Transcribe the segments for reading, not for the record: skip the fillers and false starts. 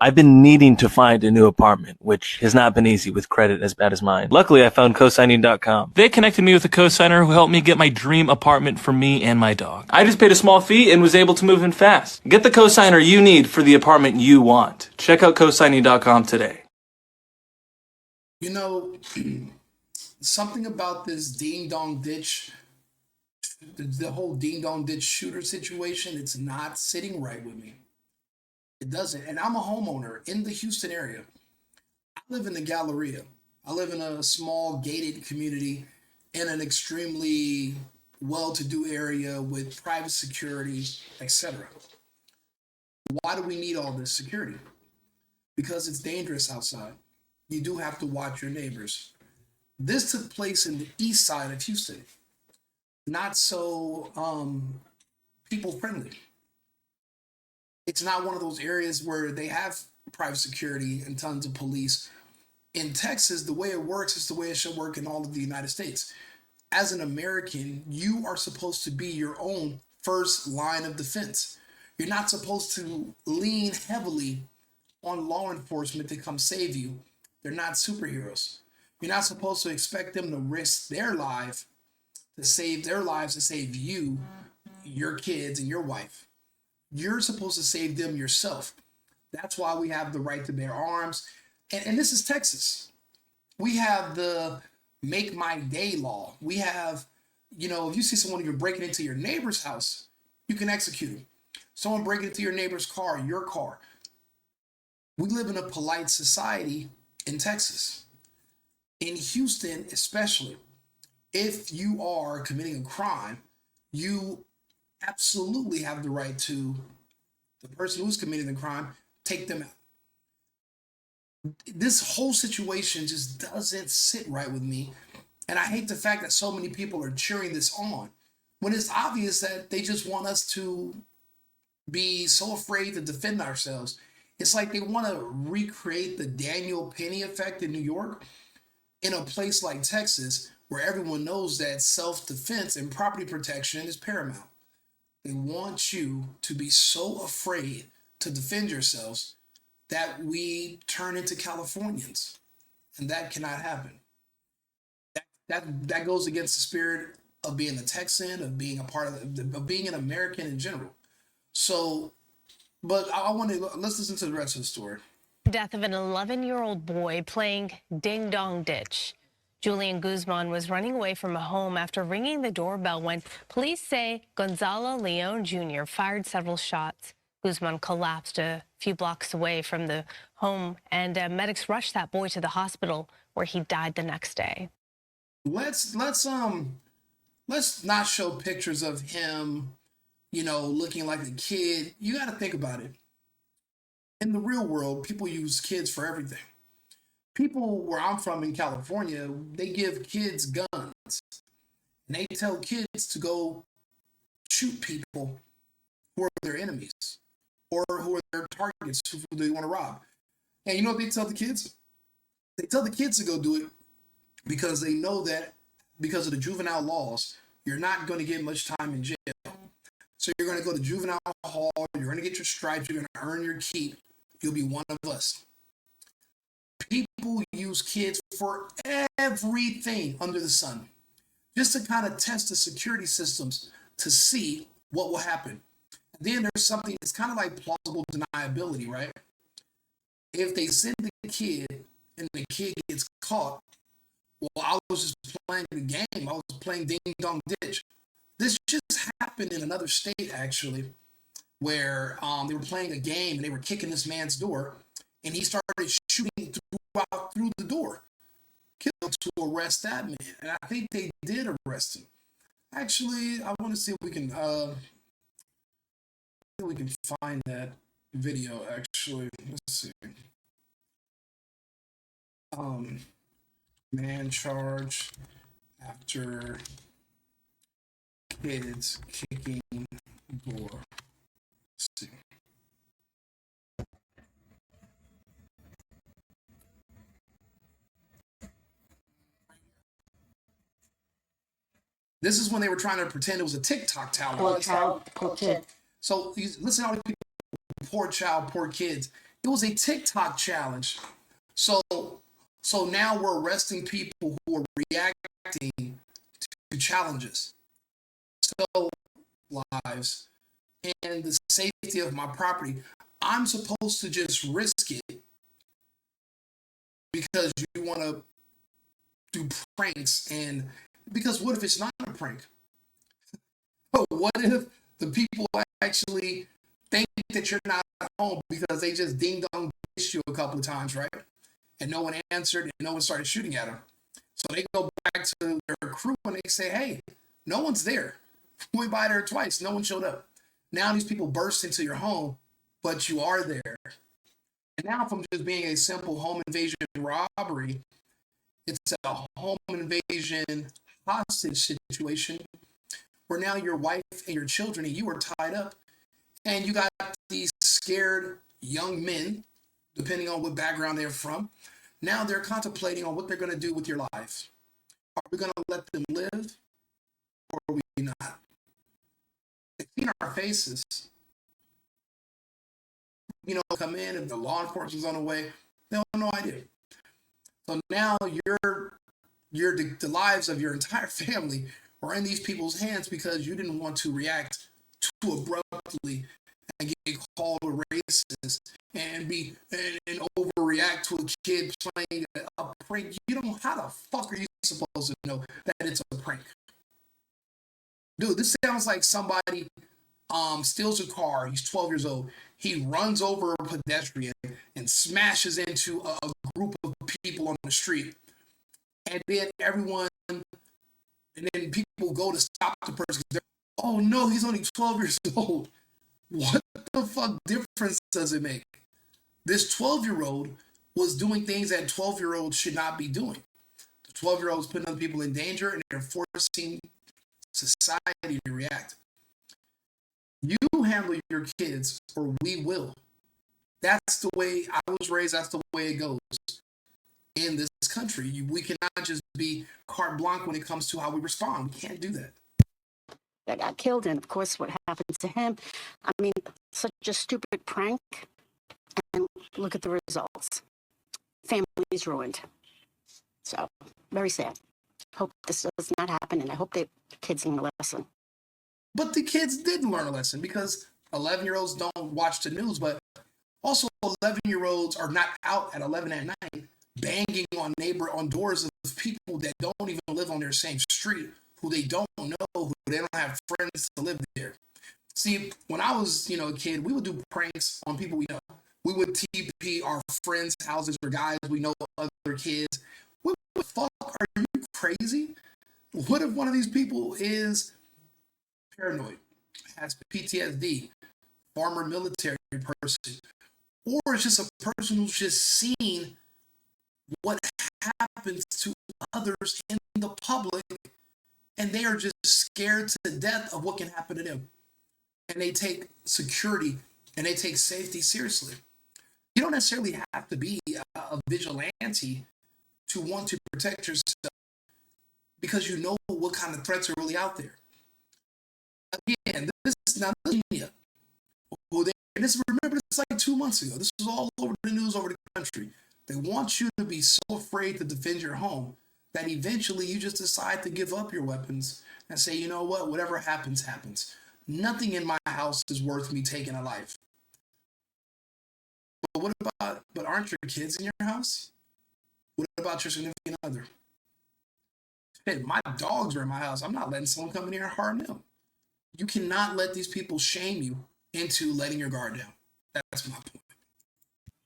I've been needing to find a new apartment, which has not been easy with credit as bad as mine. Luckily, I found cosigning.com. They connected me with a cosigner who helped me get my dream apartment for me and my dog. I just paid a small fee and was able to move in fast. Get the cosigner you need for the apartment you want. Check out cosigning.com today. You know, something about this ding dong ditch, the whole ding dong ditch shooter situation, it's not sitting right with me. It doesn't. And I'm a homeowner in the Houston area. I live in the Galleria. I live in a small gated community in an extremely well-to-do area with private security, etc. Why do we need all this security? Because it's dangerous outside. You do have to watch your neighbors. This took place in the east side of Houston. Not so people friendly. It's not one of those areas where they have private security and tons of police. In Texas, the way it works is the way it should work in all of the United States. As an American, you are supposed to be your own first line of defense. You're not supposed to lean heavily on law enforcement to come save you. They're not superheroes. You're not supposed to expect them to risk their life to save you, your kids, and your wife. You're supposed to save them yourself. That's why we have the right to bear arms. And this is Texas. We have the make my day law. We have, if you see someone, you're breaking into your neighbor's house, you can execute them. Someone breaking into your neighbor's car, your car. We live in a polite society in Texas. In Houston, especially, if you are committing a crime, you absolutely have the right to the person who's committing the crime, take them out. This whole situation just doesn't sit right with me. And I hate the fact that so many people are cheering this on when it's obvious that they just want us to be so afraid to defend ourselves. It's like they want to recreate the Daniel Penny effect in New York in a place like Texas where everyone knows that self-defense and property protection is paramount. They want you to be so afraid to defend yourselves that we turn into Californians, and that cannot happen. That goes against the spirit of being a Texan, of being a part of being an American in general. So, but let's listen to the rest of the story. Death of an 11-year-old boy playing ding dong ditch. Julian Guzman was running away from a home after ringing the doorbell when police say Gonzalo Leon Jr. fired several shots. Guzman collapsed a few blocks away from the home, and medics rushed that boy to the hospital where he died the next day. Let's not show pictures of him, looking like a kid. You got to think about it. In the real world, people use kids for everything. People where I'm from in California, they give kids guns. And they tell kids to go shoot people who are their enemies or who are their targets who they want to rob. And you know what they tell the kids? They tell the kids to go do it because they know that because of the juvenile laws, you're not going to get much time in jail. So you're going to go to juvenile hall, you're going to get your stripes, you're going to earn your keep. You'll be one of us. People use kids for everything under the sun, just to kind of test the security systems to see what will happen. And then there's something, it's kind of like plausible deniability, right? If they send the kid and the kid gets caught, well, I was just playing the game. I was playing ding dong ditch. This just happened in another state, actually, where they were playing a game and they were kicking this man's door, and he started shooting through the door, killed to arrest that man. And I think they did arrest him. Actually, I want to see if we can find that video. Actually, let's see. Man charged after kids kicking door. Let's see. This is when they were trying to pretend it was a TikTok tower. Poor child, poor kid. So listen to all these people, poor child, poor kids. It was a TikTok challenge. So now we're arresting people who are reacting to challenges. So lives and the safety of my property. I'm supposed to just risk it because you want to do pranks, and because what if it's not a prank? What if the people actually think that you're not home because they just ding dong ditched you a couple of times, right? And no one answered and no one started shooting at them. So they go back to their crew and they say, hey, no one's there. We went by there twice, no one showed up. Now these people burst into your home, but you are there. And now from just being a simple home invasion robbery, it's a home invasion hostage situation where now your wife and your children and you are tied up, and you got these scared young men, depending on what background they're from. Now they're contemplating on what they're going to do with your life. Are we going to let them live or are we not? They've seen our faces, come in, and the law enforcement's on the way. They have no idea. So now the lives of your entire family are in these people's hands because you didn't want to react too abruptly and get called a racist and overreact to a kid playing a prank. How the fuck are you supposed to know that it's a prank? Dude, this sounds like somebody steals a car. He's 12 years old. He runs over a pedestrian and smashes into a group of people on the street. And then people go to stop the person. Oh no, he's only 12 years old. What the fuck difference does it make? This 12-year-old was doing things that 12-year-olds should not be doing. The 12-year-old is putting other people in danger, and they're forcing society to react. You handle your kids, or we will. That's the way I was raised. That's the way it goes in this country. We cannot just be carte blanche when it comes to how we respond. We can't do that. That got killed, and of course what happened to him. I mean, such a stupid prank, and look at the results. Family's ruined. So, very sad. Hope this does not happen, and I hope the kids learn a lesson. But the kids didn't learn a lesson because 11-year-olds don't watch the news, but also 11-year-olds are not out at 11 at night banging on doors of people that don't even live on their same street, who they don't know, who they don't have friends to live there. See, when I was, a kid, we would do pranks on people we know. We would TP our friends' houses or guys we know, other kids. What the fuck? Are you crazy? What if one of these people is paranoid, has PTSD, former military person, or it's just a person who's just seen what happens to others in the public, and they are just scared to death of what can happen to them. And they take security and they take safety seriously. You don't necessarily have to be a vigilante to want to protect yourself because you know what kind of threats are really out there. Again, this is not India. Remember, this is like 2 months ago. This was all over the news, over the country. They want you to be so afraid to defend your home that eventually you just decide to give up your weapons and say, you know what, whatever happens, happens. Nothing in my house is worth me taking a life. But aren't your kids in your house? What about your significant other? Hey, my dogs are in my house. I'm not letting someone come in here and harm them. You cannot let these people shame you into letting your guard down. That's my point.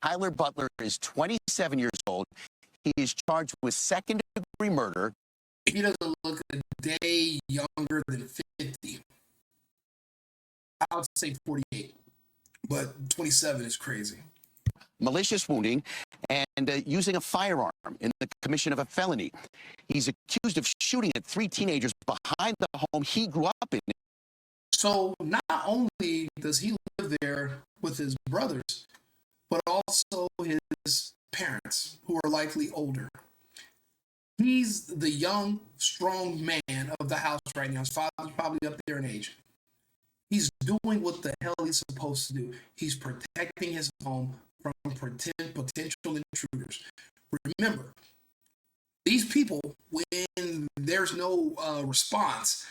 Tyler Butler is 27 years old. He is charged with second-degree murder. He doesn't look a day younger than 50. I would say 48, but 27 is crazy. Malicious wounding and using a firearm in the commission of a felony. He's accused of shooting at 3 teenagers behind the home he grew up in. So not only does he live there with his brothers, but also his parents, who are likely older. He's the young, strong man of the house right now. His father's probably up there in age. He's doing what the hell he's supposed to do. He's protecting his home from potential intruders. Remember, these people, when there's no response,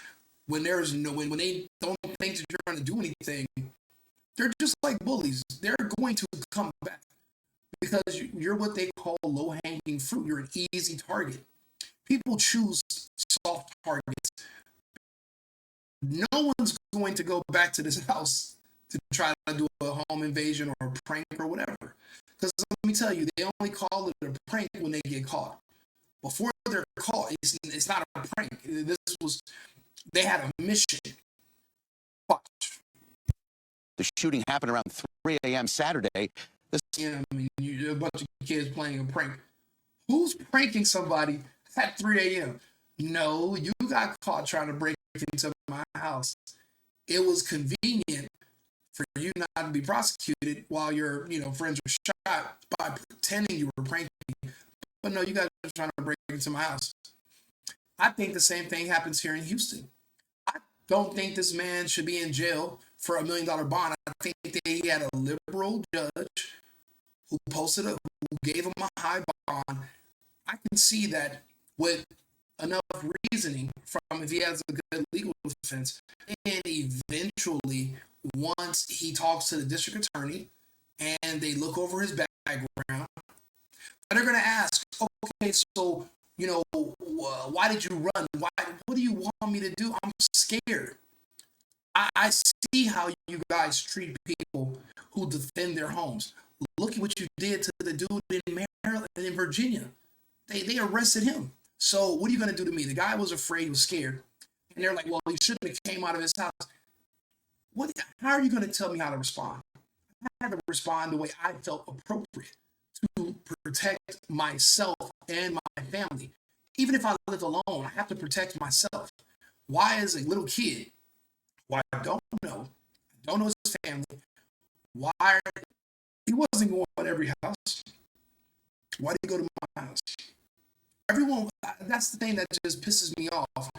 when they don't think that you're going to do anything, they're just like bullies. They're going to come back because you're what they call low-hanging fruit. You're an easy target. People choose soft targets. No one's going to go back to this house to try to do a home invasion or a prank or whatever. Because let me tell you, they only call it a prank when they get caught. Before they're caught, it's not a prank. They had a mission. Watch. The shooting happened around 3 a.m. Saturday. I mean, you're a bunch of kids playing a prank. Who's pranking somebody at 3 a.m.? No, you got caught trying to break into my house. It was convenient for you not to be prosecuted while your friends were shot by pretending you were pranking. But no, you guys are trying to break into my house. I think the same thing happens here in Houston. I don't think this man should be in jail for $1 million bond. I think that he had a liberal judge who gave him a high bond. I can see that with enough reasoning from if he has a good legal defense, and eventually once he talks to the district attorney and they look over his background, they're going to ask, okay, so why did you run? What do you want me to do? I'm scared. I see how you guys treat people who defend their homes. Look at what you did to the dude in Maryland and in Virginia. They arrested him. So what are you going to do to me? The guy was afraid, he was scared. And they're like, well, he shouldn't have came out of his house. How are you going to tell me how to respond? I had to respond the way I felt appropriate to protect myself and my family. Even if I live alone, I have to protect myself. Why, as a little kid, I don't know his family, why he wasn't going to every house. Why did he go to my house? Everyone, that's the thing that just pisses me off.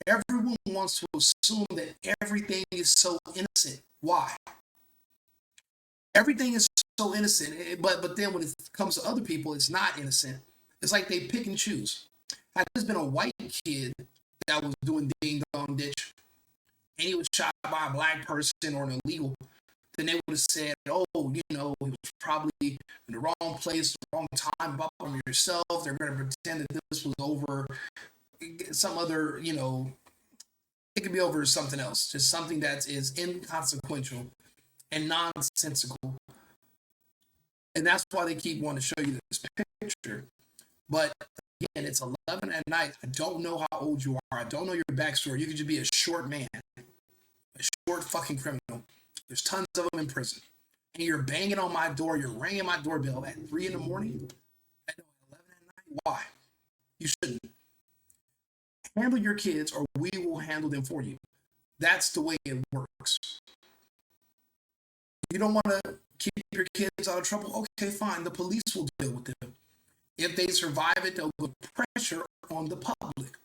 Everyone wants to assume that everything is so innocent. Why? Everything is so innocent, but then when it comes to other people, it's not innocent. It's like they pick and choose. Had there's been a white kid that was doing ding dong ditch, and he was shot by a black person or an illegal, then they would have said, oh, he was probably in the wrong place, the wrong time, about yourself. They're going to pretend that this was over some other, it could be over something else, just something that is inconsequential and nonsensical. And that's why they keep wanting to show you this picture. But again, it's 11 at night. I don't know how old you are. I don't know your backstory. You could just be a short man, a short fucking criminal. There's tons of them in prison. And you're banging on my door. You're ringing my doorbell at 3 in the morning. At 11 at night. Why? You shouldn't. Handle your kids or we will handle them for you. That's the way it works. You don't want to keep your kids out of trouble? Okay, fine. The police will deal with them. If they survive it, they'll put pressure on the public.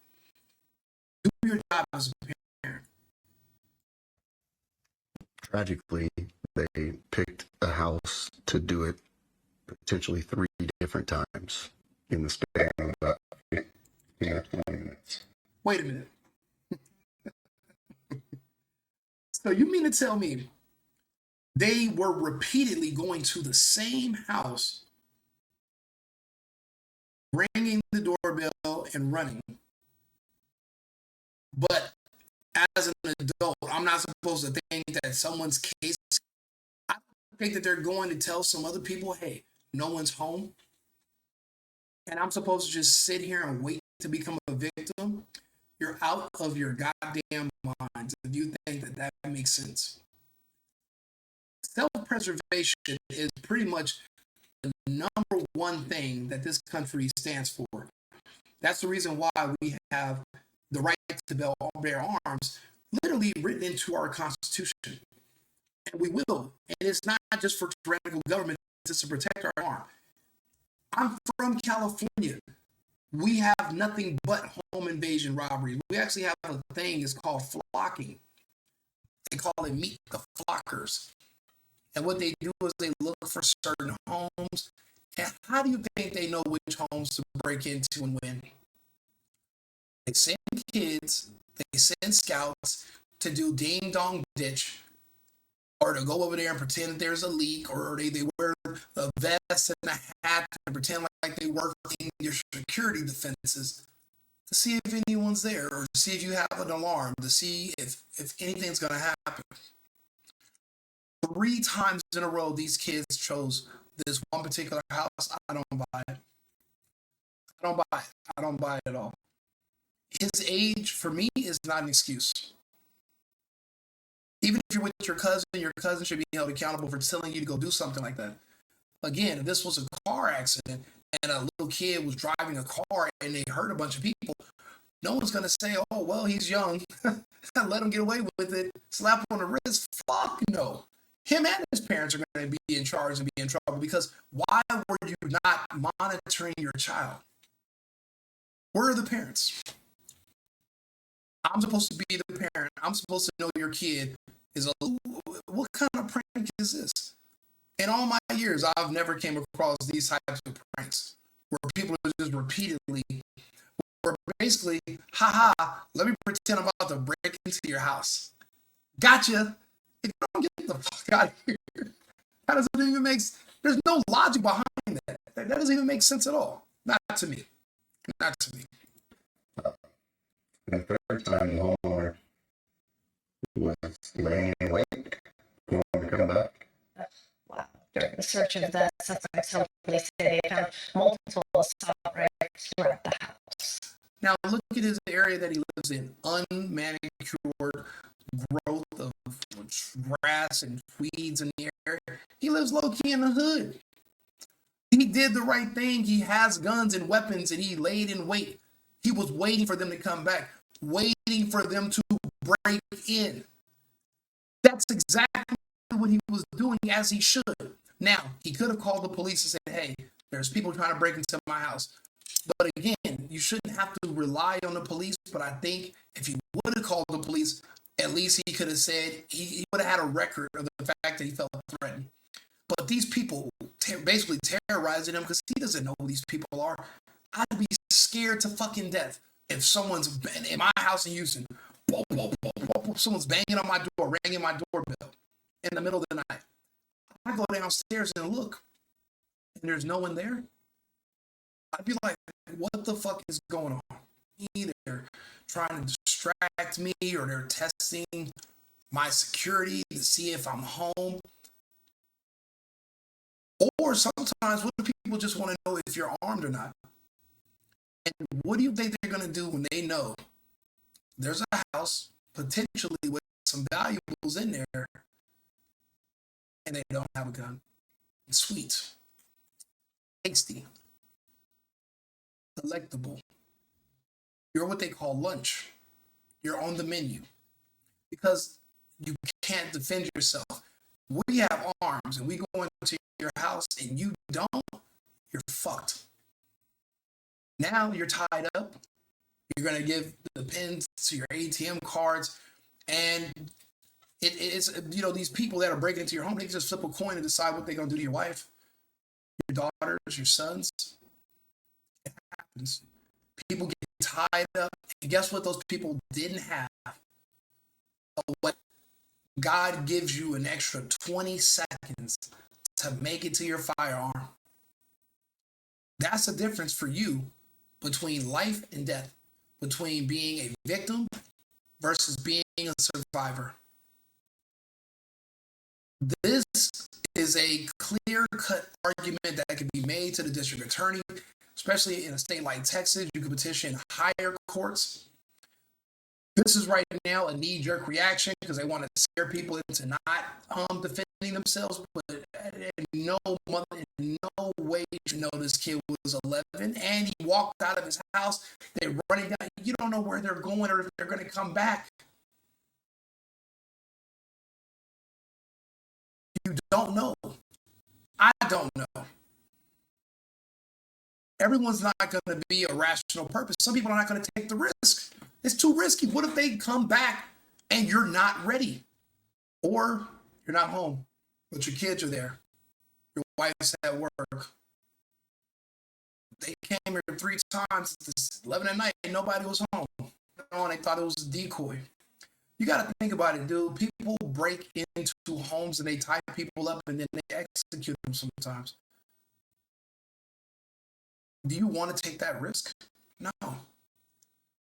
Do your job as a parent. Tragically, they picked a house to do it potentially 3 different times in the span of about 20 minutes. Wait a minute. So you mean to tell me they were repeatedly going to the same house, ringing the doorbell and running, but as an adult, I'm not supposed to think that someone's case, I don't think that they're going to tell some other people, hey, no one's home, and I'm supposed to just sit here and wait to become a victim? You're out of your goddamn minds if you think that that makes sense. Self-preservation is pretty much the number one thing that this country stands for. That's the reason why we have the right to bear arms literally written into our Constitution. And we will. And it's not just for tyrannical government, it's to protect our arm. I'm from California. We have nothing but home invasion robberies. We actually have a thing, it's called flocking. They call it meet the flockers. And what they do is they look for certain homes. And how do you think they know which homes to break into and when? They send kids, they send scouts to do ding dong ditch, or to go over there and pretend that there's a leak, or they wear a vest and a hat and pretend like they work in your security defenses to see if anyone's there, or to see if you have an alarm, to see if anything's going to happen. 3 times in a row, these kids chose this one particular house. I don't buy it. I don't buy it at all. His age, for me, is not an excuse. Even if you're with your cousin should be held accountable for telling you to go do something like that. Again, if this was a car accident and a little kid was driving a car and they hurt a bunch of people, no one's going to say, oh, well, he's young. Let him get away with it. Slap on the wrist. Fuck no. Him and his parents are going to be in charge and be in trouble, because why were you not monitoring your child? Where are the parents? I'm supposed to be the parent. I'm supposed to know your kid is what kind of prank is this? In all my years, I've never came across these types of pranks where people are just repeatedly, where basically, haha, let me pretend I'm about to break into your house. Gotcha. If you don't get the fuck out of here, how does it even make sense? There's no logic behind that. That doesn't even make sense at all. Not to me. Not to me. The third time, the homeowner was laying in wait for him to come back. Wow. During the search of the suspects, police say they found multiple assault rifles throughout the house. Now look at his area that he lives in. Unmanicured growth of grass and weeds in the area. He lives low-key in the hood. He did the right thing. He has guns and weapons, and he laid in wait. He was waiting for them to come back, waiting for them to break in. That's exactly what he was doing, as he should. Now, he could have called the police and said, hey, there's people trying to break into my house. But again, you shouldn't have to rely on the police. But I think if he would have called the police, at least he could have said, he would have had a record of the fact that he felt threatened. But these people basically terrorizing him because he doesn't know who these people are. I'd be scared to fucking death if someone's been in my house in Houston, someone's banging on my door, ringing my doorbell in the middle of the night. I go downstairs and look, and there's no one there. I'd be like, what the fuck is going on? Either they're trying to distract me, or they're testing my security to see if I'm home. Or sometimes, what do people just want to know if you're armed or not? And what do you think they're going to do when they know there's a house potentially with some valuables in there and they don't have a gun? It's sweet, tasty, delectable. You're what they call lunch. You're on the menu because you can't defend yourself. We have arms and we go into your house and you don't, you're fucked. Now you're tied up. You're going to give the pins to your ATM cards. And it's, these people that are breaking into your home, they can just flip a coin and decide what they're going to do to your wife, your daughters, your sons. It happens. People get tied up. And guess what those people didn't have? What God gives you an extra 20 seconds to make it to your firearm. That's the difference for you between life and death, between being a victim versus being a survivor. This is a clear-cut argument that can be made to the district attorney, especially in a state like Texas. You can petition higher courts. This is right now a knee-jerk reaction because they want to scare people into not defending themselves. But in no way you know this kid was 11 and he walked out of his house. They're running down. You don't know where they're going or if they're going to come back. You don't know. I don't know. Everyone's not going to be a rational purpose. Some people are not going to take the risk. It's too risky. What if they come back and you're not ready? Or you're not home but your kids are there. Your wife's at work. They came here 3 times. It's 11 at night. Nobody was home. They thought it was a decoy. You got to think about it, dude. People break into homes and they tie people up and then they execute them sometimes. Do you want to take that risk? No.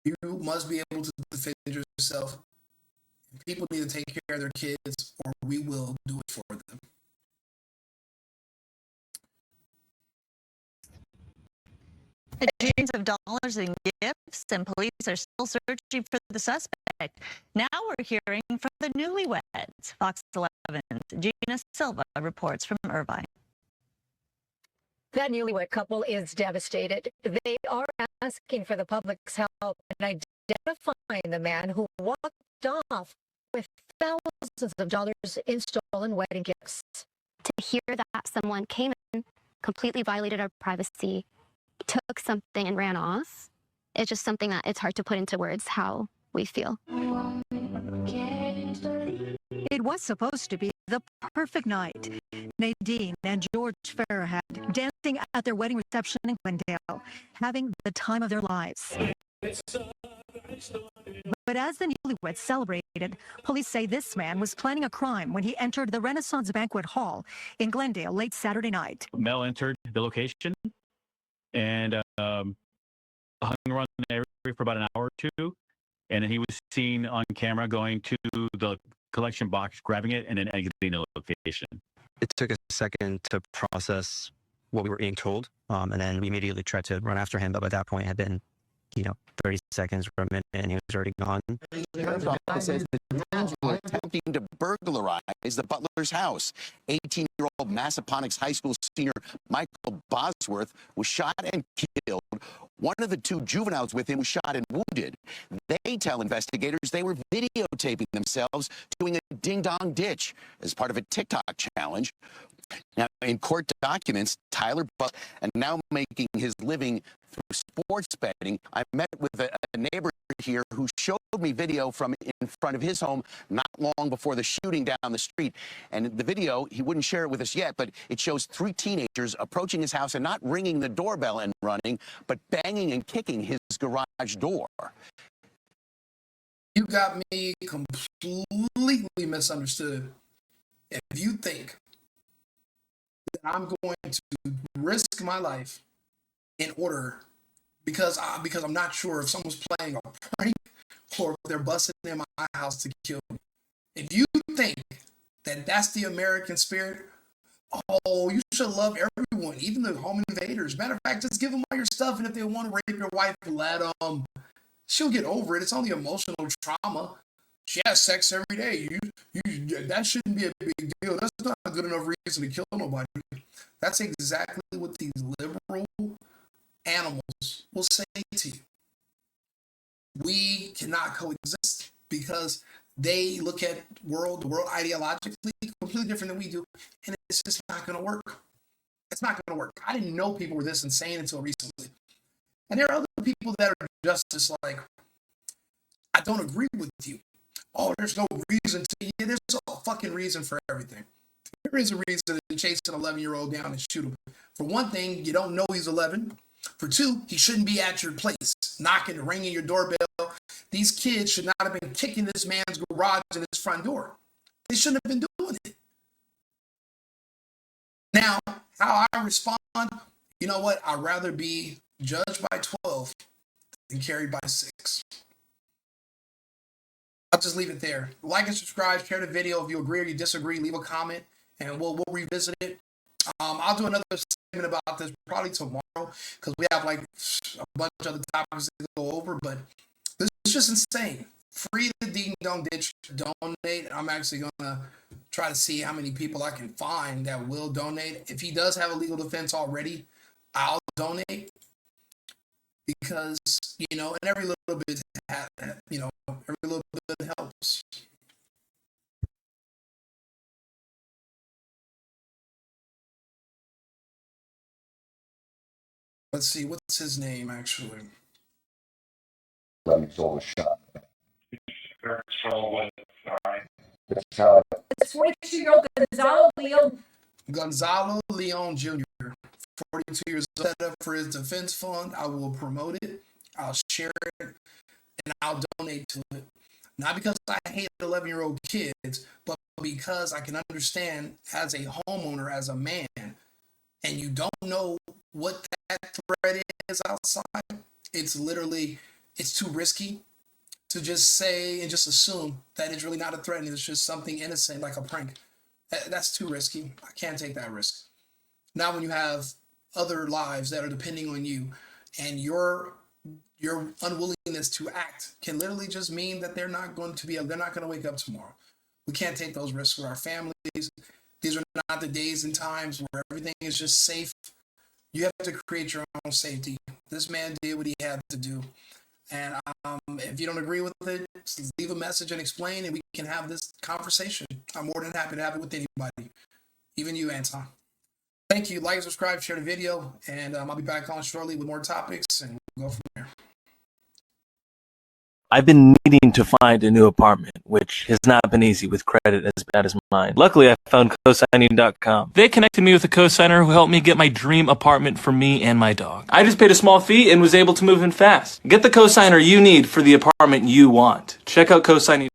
You must be able to defend yourself. People need to take care of their kids or we will do it for them. Millions of dollars in gifts, and police are still searching for the suspect. Now we're hearing from the newlyweds. Fox 11's Gina Silva reports from Irvine. That newlywed couple is devastated. They are asking for the public's help in identifying the man who walked off with thousands of dollars in stolen wedding gifts. To hear that someone came in, completely violated our privacy, took something and ran off, it's just something that it's hard to put into words how we feel. It was supposed to be the perfect night. Nadine and George Farrah dancing at their wedding reception in Glendale, having the time of their lives. But as the newlyweds celebrated, police say this man was planning a crime when he entered the Renaissance Banquet Hall in Glendale late Saturday night. Mel entered the location and hung around the area for about an hour or two, and then he was seen on camera going to the collection box, grabbing it, and then exiting the location. It took a second to process what we were being told, and then we immediately tried to run after him, but by that point it had been 30 seconds or a minute, and he was already gone. The sheriff's office says the teens were attempting to burglarize the butler's house. 18-year-old Massaponax High School senior Michael Bosworth was shot and killed. One of the 2 juveniles with him was shot and wounded. They tell investigators they were videotaping themselves doing a ding-dong ditch as part of a TikTok challenge. Now, in court documents, Tyler Buck, and now making his living through sports betting, I met with a neighbor here who showed me video from in front of his home not long before the shooting down the street. And the video, he wouldn't share it with us yet, but it shows 3 teenagers approaching his house and not ringing the doorbell and running, but banging and kicking his garage door. You got me completely misunderstood. If you think that I'm going to risk my life in order because I'm not sure if someone's playing a prank or if they're busting in my house to kill me. If you think that that's the American spirit, oh, you should love everyone, even the home invaders. Matter of fact, just give them all your stuff, and if they want to rape your wife, let them. She'll get over it. It's only emotional trauma. She has sex every day. That shouldn't be a big deal. That's not a good enough reason to kill nobody. That's exactly what these liberal animals will say to you. We cannot coexist because they look at the world ideologically completely different than we do, and it's just not going to work. It's not going to work. I didn't know people were this insane until recently. And there are other people that are just like, I don't agree with you. Oh, there's no reason to. Yeah, there's a fucking reason for everything. There is a reason to chase an 11-year-old down and shoot him. For one thing, you don't know he's 11. For 2, he shouldn't be at your place, knocking, ringing your doorbell. These kids should not have been kicking this man's garage and his front door. They shouldn't have been doing it. Now, how I respond, you know what? I'd rather be judged by 12 than carried by 6. I'll just leave it there. Like and subscribe, share the video if you agree or you disagree, leave a comment, and we'll revisit it. I'll do another segment about this probably tomorrow because we have like a bunch of other topics to go over, but this is just insane. Free the Ding Dong Ditch, donate. I'm actually going to try to see how many people I can find that will donate. If he does have a legal defense already, I'll donate because, and every little bit, every little bit helps. Let's see, what's his name, actually? Let me throw a shot. It's 42-year-old Gonzalo Leon. Gonzalo Leon Jr., 42 years old, set up for his defense fund. I will promote it, I'll share it, and I'll donate to it. Not because I hate 11-year-old kids, but because I can understand as a homeowner, as a man, and you don't know what that threat is outside. It's too risky to just say and just assume that it's really not a threat and it's just something innocent like a prank. That's too risky. I can't take that risk. Now, when you have other lives that are depending on you, and your unwillingness to act can literally just mean that they're not going to wake up tomorrow. We can't take those risks with our families. These are not the days and times where everything is just safe. You have to create your own safety. This man did what he had to do. And if you don't agree with it, leave a message and explain, and we can have this conversation. I'm more than happy to have it with anybody, even you, Anton. Thank you. Like, subscribe, share the video, and I'll be back on shortly with more topics, and we'll go from there. I've been needing to find a new apartment, which has not been easy with credit as bad as mine. Luckily, I found cosigning.com. They connected me with a cosigner who helped me get my dream apartment for me and my dog. I just paid a small fee and was able to move in fast. Get the cosigner you need for the apartment you want. Check out cosigning.